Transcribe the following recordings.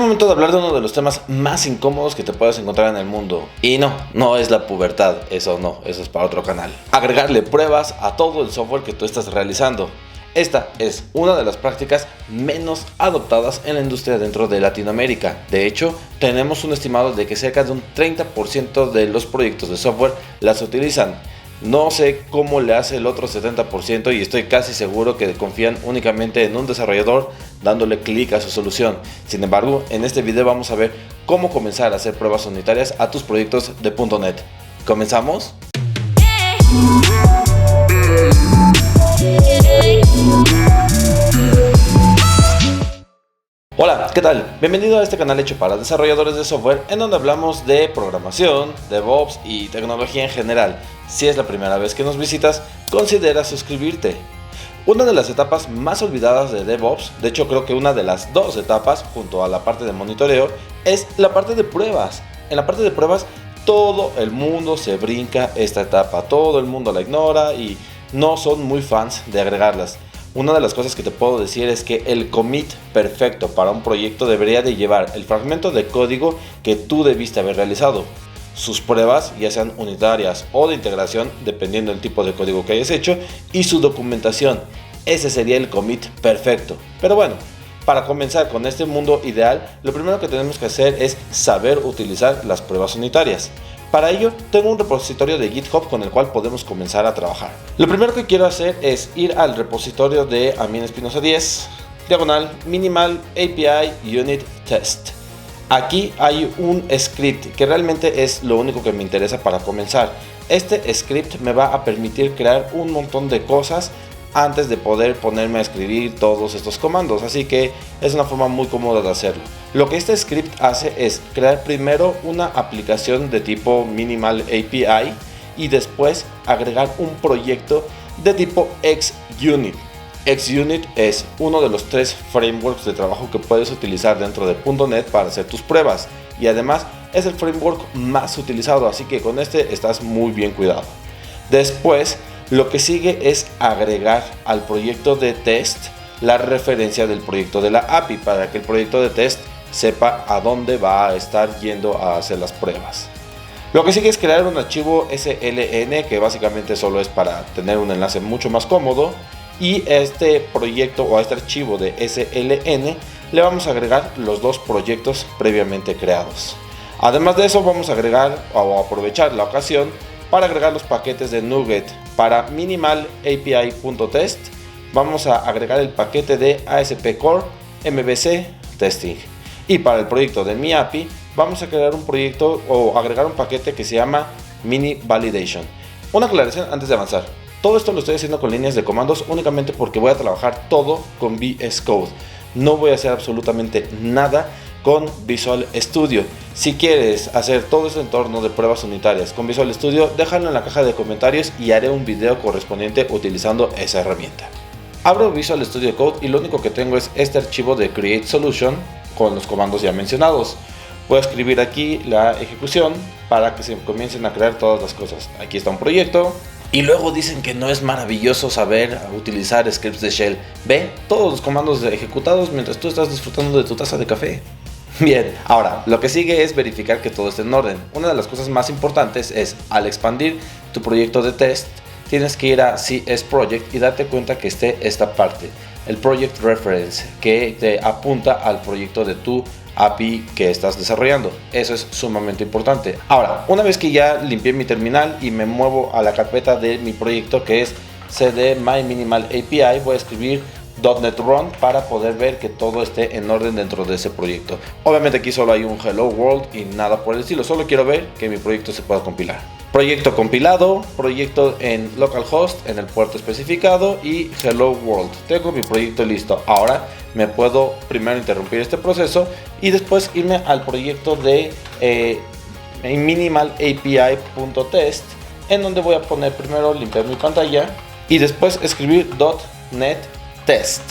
momento de hablar de uno de los temas más incómodos que te puedes encontrar en el mundo. Y no es la pubertad, eso es para otro canal. Agregarle pruebas a todo el software que tú estás realizando. Esta es una de las prácticas menos adoptadas en la industria dentro de Latinoamérica. De hecho, tenemos un estimado de que cerca de un 30% de los proyectos de software las utilizan. No sé cómo le hace el otro 70% y estoy casi seguro que confían únicamente en un desarrollador dándole clic a su solución. Sin embargo, en este video vamos a ver cómo comenzar a hacer pruebas unitarias a tus proyectos de .NET. ¿Comenzamos? Hola, ¿qué tal? Bienvenido a este canal hecho para desarrolladores de software en donde hablamos de programación, DevOps y tecnología en general. Si es la primera vez que nos visitas, considera suscribirte. Una de las etapas más olvidadas de DevOps, de hecho creo que una de las dos etapas junto a la parte de monitoreo, es la parte de pruebas. En la parte de pruebas todo el mundo se brinca esta etapa, todo el mundo la ignora y no son muy fans de agregarlas. Una de las cosas que te puedo decir es que el commit perfecto para un proyecto debería de llevar el fragmento de código que tú debiste haber realizado, sus pruebas, ya sean unitarias o de integración, dependiendo del tipo de código que hayas hecho, y su documentación. Ese sería el commit perfecto. Pero bueno, para comenzar con este mundo ideal, lo primero que tenemos que hacer es saber utilizar las pruebas unitarias. Para ello, tengo un repositorio de GitHub con el cual podemos comenzar a trabajar. Lo primero que quiero hacer es ir al repositorio de Amin Espinosa 10, diagonal minimal API unit test. Aquí hay un script que realmente es lo único que me interesa para comenzar. Este script me va a permitir crear un montón de cosas antes de poder ponerme a escribir todos estos comandos, así que es una forma muy cómoda de hacerlo. Lo que este script hace es crear primero una aplicación de tipo minimal API y después agregar un proyecto de tipo XUnit. XUnit es uno de los 3 frameworks de trabajo que puedes utilizar dentro de .NET para hacer tus pruebas y además es el framework más utilizado, así que con este estás muy bien cuidado. Después, lo que sigue es agregar al proyecto de test la referencia del proyecto de la API para que el proyecto de test sepa a dónde va a estar yendo a hacer las pruebas. Lo que sigue es crear un archivo SLN que básicamente solo es para tener un enlace mucho más cómodo, y este proyecto o a este archivo de SLN le vamos a agregar los dos proyectos previamente creados. Además de eso, vamos a agregar o aprovechar la ocasión para agregar los paquetes de NuGet. Para minimal API.test vamos a agregar el paquete de ASP Core MVC Testing, y para el proyecto de mi API vamos a crear un proyecto o agregar un paquete que se llama Mini Validation. Una aclaración antes de avanzar: todo esto lo estoy haciendo con líneas de comandos únicamente porque voy a trabajar todo con VS Code. No voy a hacer absolutamente nada con Visual Studio. Si quieres hacer todo ese entorno de pruebas unitarias con Visual Studio, déjalo en la caja de comentarios y haré un video correspondiente utilizando esa herramienta. Abro Visual Studio Code y lo único que tengo es este archivo de Create Solution con los comandos ya mencionados. Voy a escribir aquí la ejecución para que se comiencen a crear todas las cosas. Aquí está un proyecto. Y luego dicen que no es maravilloso saber utilizar scripts de shell. Ve todos los comandos ejecutados mientras tú estás disfrutando de tu taza de café. Bien, ahora lo que sigue es verificar que todo esté en orden. Una de las cosas más importantes es, al expandir tu proyecto de test, tienes que ir a CS Project y darte cuenta que esté esta parte, el Project Reference, que te apunta al proyecto de tu API que estás desarrollando. Eso es sumamente importante. Ahora, una vez que ya limpié mi terminal y me muevo a la carpeta de mi proyecto, que es cd my minimal API, voy a escribir .NET Run para poder ver que todo esté en orden dentro de ese proyecto. Obviamente aquí solo hay un hello world y nada por el estilo, solo quiero ver que mi proyecto se pueda compilar. Proyecto compilado, proyecto en localhost en el puerto especificado y hello world. Tengo mi proyecto listo. Ahora me puedo primero interrumpir este proceso y después irme al proyecto de minimal API.test, en donde voy a poner primero limpiar mi pantalla y después escribir .NET Test,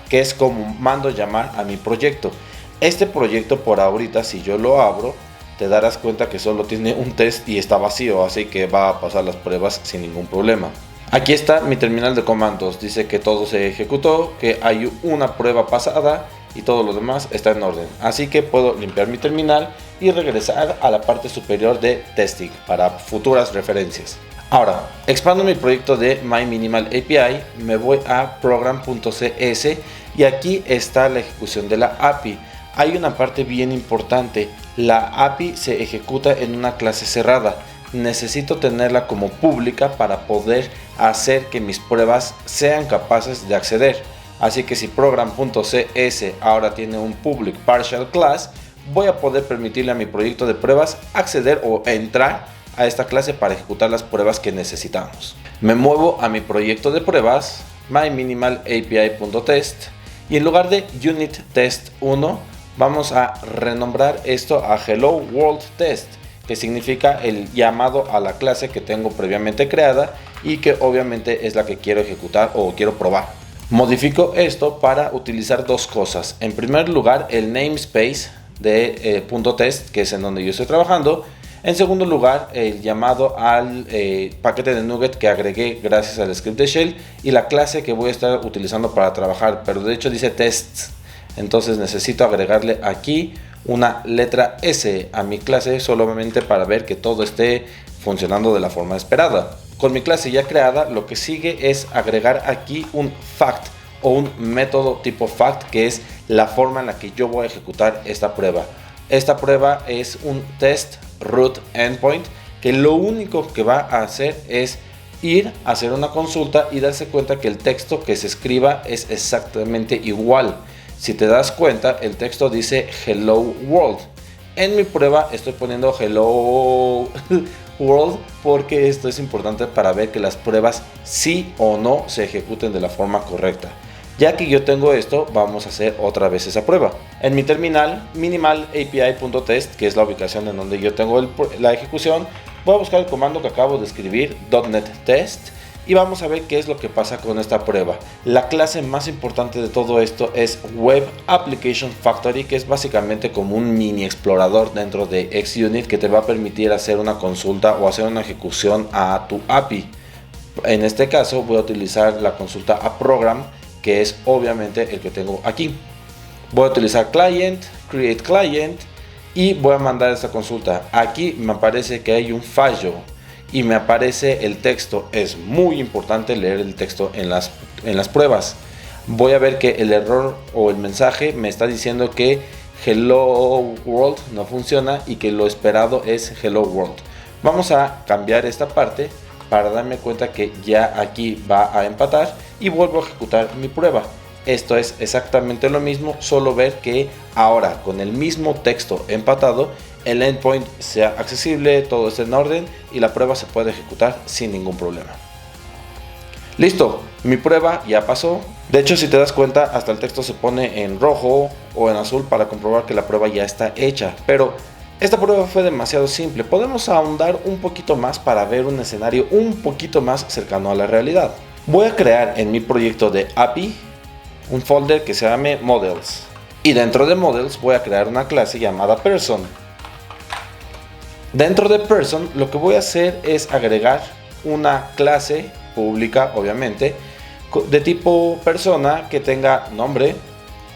que es como mando llamar a mi proyecto. Este proyecto por ahorita, si yo lo abro, te darás cuenta que solo tiene un test y está vacío, así que va a pasar las pruebas sin ningún problema. Aquí está mi terminal de comandos, dice que todo se ejecutó, que hay una prueba pasada y todo lo demás está en orden. Así que puedo limpiar mi terminal y regresar a la parte superior de testing para futuras referencias. Ahora, expando mi proyecto de MyMinimalAPI, me voy a program.cs y aquí está la ejecución de la API. Hay una parte bien importante, la API se ejecuta en una clase cerrada. Necesito tenerla como pública para poder hacer que mis pruebas sean capaces de acceder. Así que si program.cs ahora tiene un public partial class, voy a poder permitirle a mi proyecto de pruebas acceder o entrar a esta clase para ejecutar las pruebas que necesitamos. Me muevo a mi proyecto de pruebas, myMinimalAPI.test, y en lugar de unit test 1 vamos a renombrar esto a Hello World Test, que significa el llamado a la clase que tengo previamente creada y que obviamente es la que quiero ejecutar o quiero probar. Modifico esto para utilizar dos cosas. En primer lugar, el namespace de .test, que es en donde yo estoy trabajando. En segundo lugar, el llamado al paquete de NuGet que agregué gracias al script de Shell y la clase que voy a estar utilizando para trabajar, pero de hecho dice tests. Entonces necesito agregarle aquí una letra S a mi clase solamente para ver que todo esté funcionando de la forma esperada. Con mi clase ya creada, lo que sigue es agregar aquí un fact o un método tipo fact, que es la forma en la que yo voy a ejecutar esta prueba. Esta prueba es un test root endpoint que lo único que va a hacer es ir a hacer una consulta y darse cuenta que el texto que se escriba es exactamente igual. Si te das cuenta, el texto dice Hello World. En mi prueba estoy poniendo Hello World porque esto es importante para ver que las pruebas sí o no se ejecuten de la forma correcta. Ya que yo tengo esto, vamos a hacer otra vez esa prueba. En mi terminal, minimalAPI.test, que es la ubicación en donde yo tengo la ejecución, voy a buscar el comando que acabo de escribir, .NET Test, y vamos a ver qué es lo que pasa con esta prueba. La clase más importante de todo esto es Web Application Factory, que es básicamente como un mini explorador dentro de XUnit que te va a permitir hacer una consulta o hacer una ejecución a tu API. En este caso voy a utilizar la consulta a program, que es obviamente el que tengo aquí. Voy a utilizar client, create client y voy a mandar esta consulta. Aquí me aparece que hay un fallo y me aparece el texto. Es muy importante leer el texto en las pruebas. Voy a ver que el error o el mensaje me está diciendo que Hello World no funciona y que lo esperado es Hello World. Vamos a cambiar esta parte para darme cuenta que ya aquí va a empatar y vuelvo a ejecutar mi prueba. Esto es exactamente lo mismo, solo ver que ahora con el mismo texto empatado el endpoint sea accesible, todo está en orden y la prueba se puede ejecutar sin ningún problema. Listo, mi prueba ya pasó. De hecho, si te das cuenta, hasta el texto se pone en rojo o en azul para comprobar que la prueba ya está hecha. Pero esta prueba fue demasiado simple. Podemos ahondar un poquito más para ver un escenario un poquito más cercano a la realidad. Voy a crear en mi proyecto de API un folder que se llame Models. Y dentro de Models voy a crear una clase llamada Person. Dentro de Person lo que voy a hacer es agregar una clase pública, obviamente, de tipo persona que tenga nombre,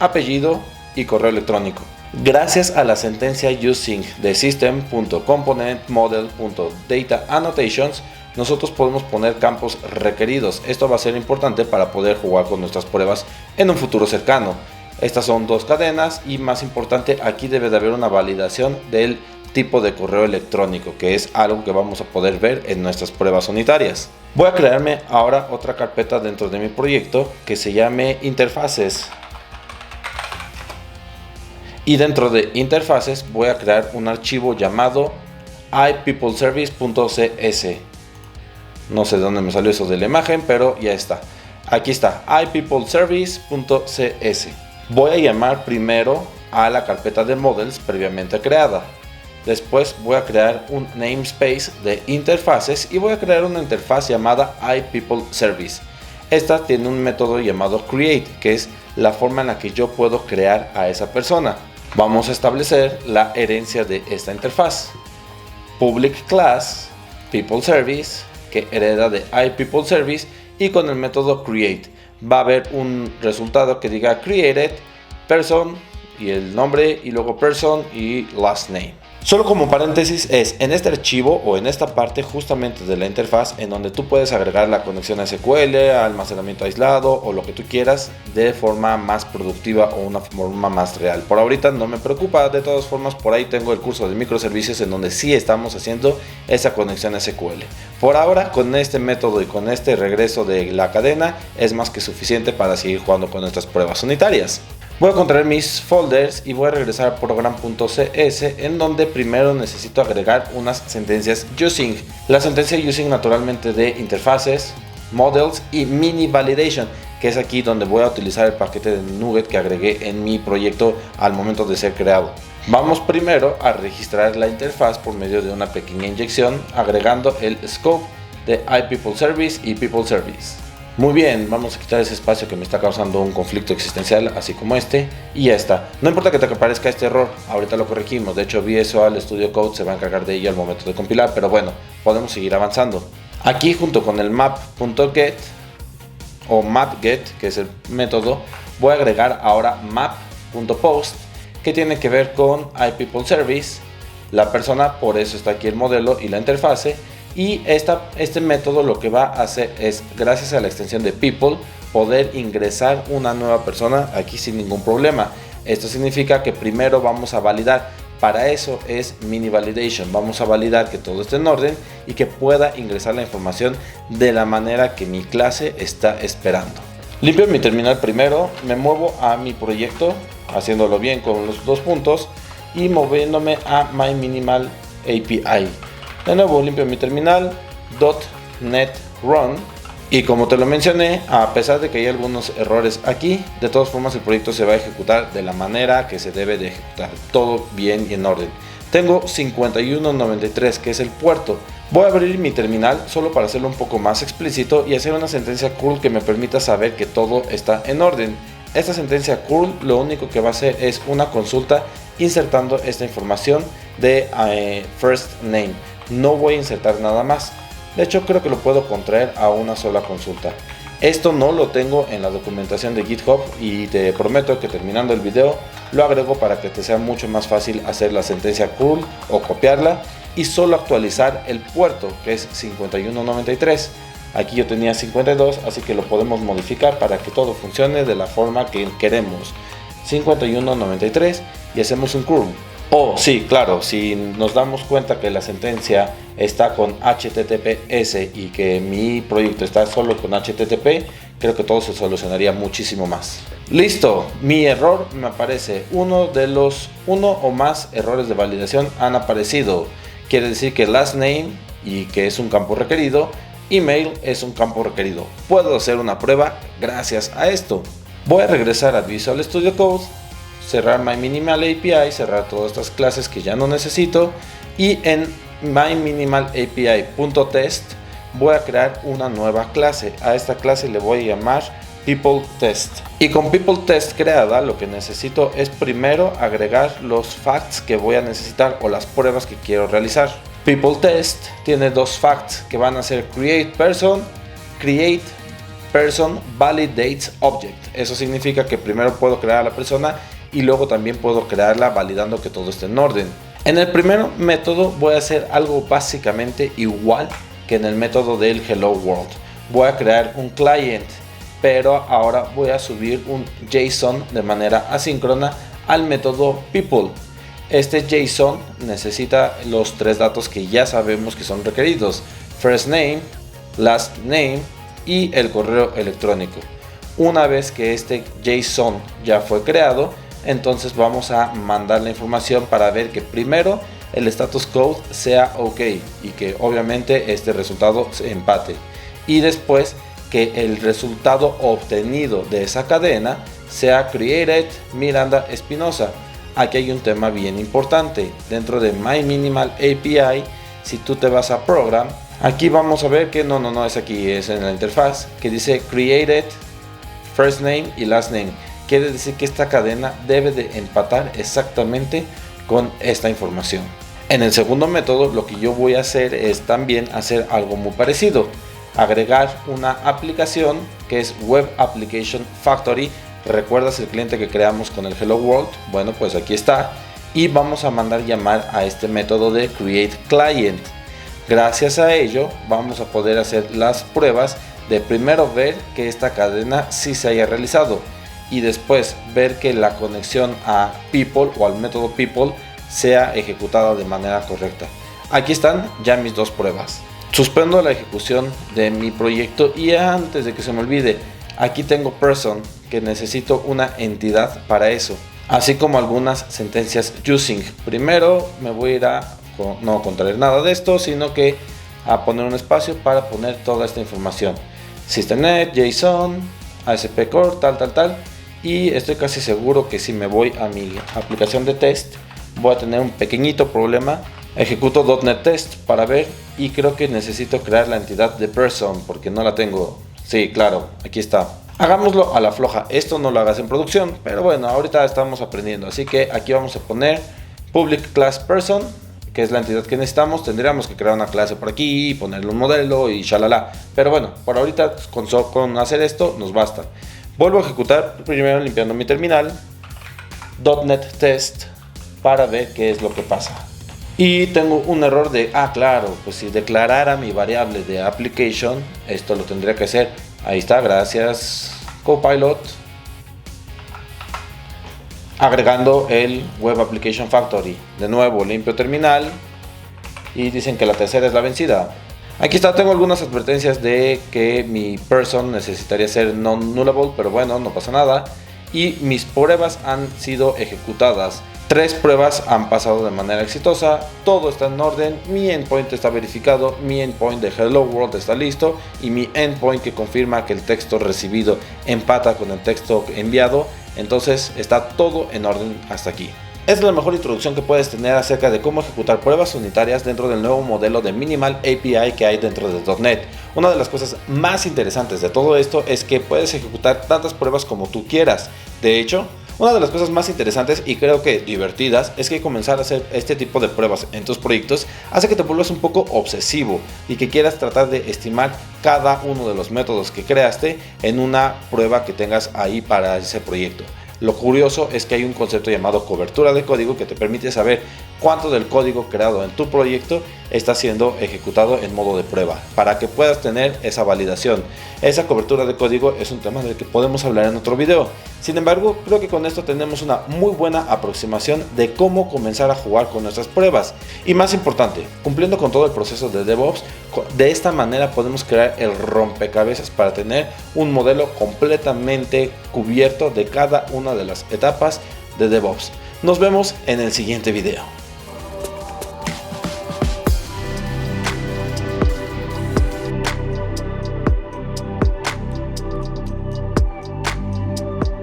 apellido y correo electrónico. Gracias a la sentencia using de system.componentModel.dataAnnotations, nosotros podemos poner campos requeridos. Esto va a ser importante para poder jugar con nuestras pruebas en un futuro cercano. Estas son dos cadenas y, más importante, aquí debe de haber una validación del tipo de correo electrónico, que es algo que vamos a poder ver en nuestras pruebas unitarias. Voy a crearme ahora otra carpeta dentro de mi proyecto que se llame interfaces. Y dentro de interfaces voy a crear un archivo llamado iPeopleService.cs. No sé de dónde me salió eso de la imagen, pero ya está. Aquí está, iPeopleService.cs. Voy a llamar primero a la carpeta de models previamente creada. Después voy a crear un namespace de interfaces y voy a crear una interfaz llamada iPeopleService. Esta tiene un método llamado create, que es la forma en la que yo puedo crear a esa persona. Vamos a establecer la herencia de esta interfaz. Public class PeopleService, que hereda de iPeopleService, y con el método create va a haber un resultado que diga created person y el nombre, y luego person y last name. Solo como paréntesis, es en este archivo o en esta parte justamente de la interfaz en donde tú puedes agregar la conexión a SQL, almacenamiento aislado o lo que tú quieras de forma más productiva o una forma más real. Por ahorita no me preocupa, de todas formas por ahí tengo el curso de microservicios en donde sí estamos haciendo esa conexión a SQL. Por ahora, con este método y con este regreso de la cadena es más que suficiente para seguir jugando con estas pruebas unitarias. Voy a contraer mis folders y voy a regresar a program.cs, en donde primero necesito agregar unas sentencias using. La sentencia using naturalmente de interfaces, models y mini validation, que es aquí donde voy a utilizar el paquete de NuGet que agregué en mi proyecto al momento de ser creado. Vamos primero a registrar la interfaz por medio de una pequeña inyección, agregando el scope de iPeopleService y PeopleService. Muy bien, vamos a quitar ese espacio que me está causando un conflicto existencial, así como este, y ya está. No importa que te aparezca este error, ahorita lo corregimos. De hecho, Visual Studio Code se va a encargar de ello al momento de compilar, pero bueno, podemos seguir avanzando. Aquí, junto con el map.get o mapget, que es el método, voy a agregar ahora map.post, que tiene que ver con iPeopleService, la persona, por eso está aquí el modelo y la interfase. Y este método lo que va a hacer es, gracias a la extensión de people, poder ingresar una nueva persona aquí sin ningún problema. Esto significa que primero vamos a validar. Para eso es mini validation. Vamos a validar que todo esté en orden y que pueda ingresar la información de la manera que mi clase está esperando. Limpio mi terminal primero, me muevo a mi proyecto, haciéndolo bien con los dos puntos y moviéndome a My Minimal API. De nuevo limpio mi terminal, .NET Run, y como te lo mencioné, a pesar de que hay algunos errores aquí, de todas formas el proyecto se va a ejecutar de la manera que se debe de ejecutar, todo bien y en orden. Tengo 5193, que es el puerto. Voy a abrir mi terminal solo para hacerlo un poco más explícito y hacer una sentencia curl que me permita saber que todo está en orden. Esta sentencia curl lo único que va a hacer es una consulta insertando esta información de first name. No voy a insertar nada más. De hecho, creo que lo puedo contraer a una sola consulta. Esto no lo tengo en la documentación de GitHub y te prometo que terminando el video lo agrego para que te sea mucho más fácil hacer la sentencia curl o copiarla y solo actualizar el puerto, que es 5193. Aquí yo tenía 52, así que lo podemos modificar para que todo funcione de la forma que queremos. 5193 y hacemos un curl. Sí, claro, si nos damos cuenta que la sentencia está con HTTPS y que mi proyecto está solo con HTTP, creo que todo se solucionaría muchísimo más. Listo, mi error me aparece. Uno o más errores de validación han aparecido. Quiere decir que last name, y que es un campo requerido, email es un campo requerido. Puedo hacer una prueba gracias a esto. Voy a regresar a Visual Studio Code, cerrar My Minimal API, cerrar todas estas clases que ya no necesito, y en My Minimal API.test voy a crear una nueva clase. A esta clase le voy a llamar PeopleTest. Y con PeopleTest creada, lo que necesito es primero agregar los facts que voy a necesitar o las pruebas que quiero realizar. PeopleTest tiene dos facts que van a ser create person validates object. Eso significa que primero puedo crear a la persona y luego también puedo crearla validando que todo esté en orden. En el primer método voy a hacer algo básicamente igual que en el método del Hello World. Voy a crear un client, pero ahora voy a subir un JSON de manera asíncrona al método people. Este JSON necesita los tres datos que ya sabemos que son requeridos: first name, last name y el correo electrónico. Una vez que este JSON ya fue creado, entonces vamos a mandar la información para ver que primero el status code sea ok y que obviamente este resultado se empate, y después que el resultado obtenido de esa cadena sea created Miranda Espinosa. Aquí hay un tema bien importante. Dentro de My Minimal API, si tú te vas a Program, aquí vamos a ver que no es aquí, es en la interfaz que dice created first name y last name. Quiere decir que esta cadena debe de empatar exactamente con esta información. En el segundo método, lo que yo voy a hacer es también hacer algo muy parecido. Agregar una aplicación que es Web Application Factory ¿Recuerdas el cliente que creamos con el Hello World? Bueno, pues aquí está. Y vamos a mandar llamar a este método de createClient. Gracias a ello vamos a poder hacer las pruebas de primero ver que esta cadena sí se haya realizado y después ver que la conexión a people o al método people sea ejecutada de manera correcta. Aquí están ya mis dos pruebas. Suspendo la ejecución de mi proyecto y antes de que se me olvide, aquí tengo person, que necesito una entidad para eso, así como algunas sentencias using. Primero me voy a ir a no contraer nada de esto, sino que a poner un espacio para poner toda esta información. Systemnet, JSON, ASP Core, tal. Y estoy casi seguro que si me voy a mi aplicación de test, voy a tener un pequeñito problema. Ejecuto .NET Test para ver y creo que necesito crear la entidad de person porque no la tengo. Sí, claro, aquí está. Hagámoslo a la floja, esto no lo hagas en producción, pero bueno, ahorita estamos aprendiendo. Así que aquí vamos a poner public class person, que es la entidad que necesitamos. Tendríamos que crear una clase por aquí, ponerle un modelo y shalala. Pero bueno, por ahorita con hacer esto nos basta. Vuelvo a ejecutar primero limpiando mi terminal, .NET Test, para ver qué es lo que pasa. Y tengo un error de, claro, pues si declarara mi variable de application, esto lo tendría que hacer. Ahí está, gracias Copilot. Agregando el Web Application Factory. De nuevo limpio terminal y dicen que la tercera es la vencida. Aquí está, tengo algunas advertencias de que mi person necesitaría ser non-nullable, pero bueno, no pasa nada. Y mis pruebas han sido ejecutadas. 3 pruebas han pasado de manera exitosa, todo está en orden, mi endpoint está verificado, mi endpoint de Hello World está listo y mi endpoint que confirma que el texto recibido empata con el texto enviado, entonces está todo en orden hasta aquí. Es la mejor introducción que puedes tener acerca de cómo ejecutar pruebas unitarias dentro del nuevo modelo de Minimal API que hay dentro de .NET. Una de las cosas más interesantes de todo esto es que puedes ejecutar tantas pruebas como tú quieras. De hecho, una de las cosas más interesantes y creo que divertidas es que comenzar a hacer este tipo de pruebas en tus proyectos hace que te vuelvas un poco obsesivo y que quieras tratar de estimar cada uno de los métodos que creaste en una prueba que tengas ahí para ese proyecto. Lo curioso es que hay un concepto llamado cobertura de código que te permite saber cuánto del código creado en tu proyecto está siendo ejecutado en modo de prueba, para que puedas tener esa validación. Esa cobertura de código es un tema del que podemos hablar en otro video. Sin embargo, creo que con esto tenemos una muy buena aproximación de cómo comenzar a jugar con nuestras pruebas. Y más importante, cumpliendo con todo el proceso de DevOps, de esta manera podemos crear el rompecabezas para tener un modelo completamente cubierto de cada una de las etapas de DevOps. Nos vemos en el siguiente video.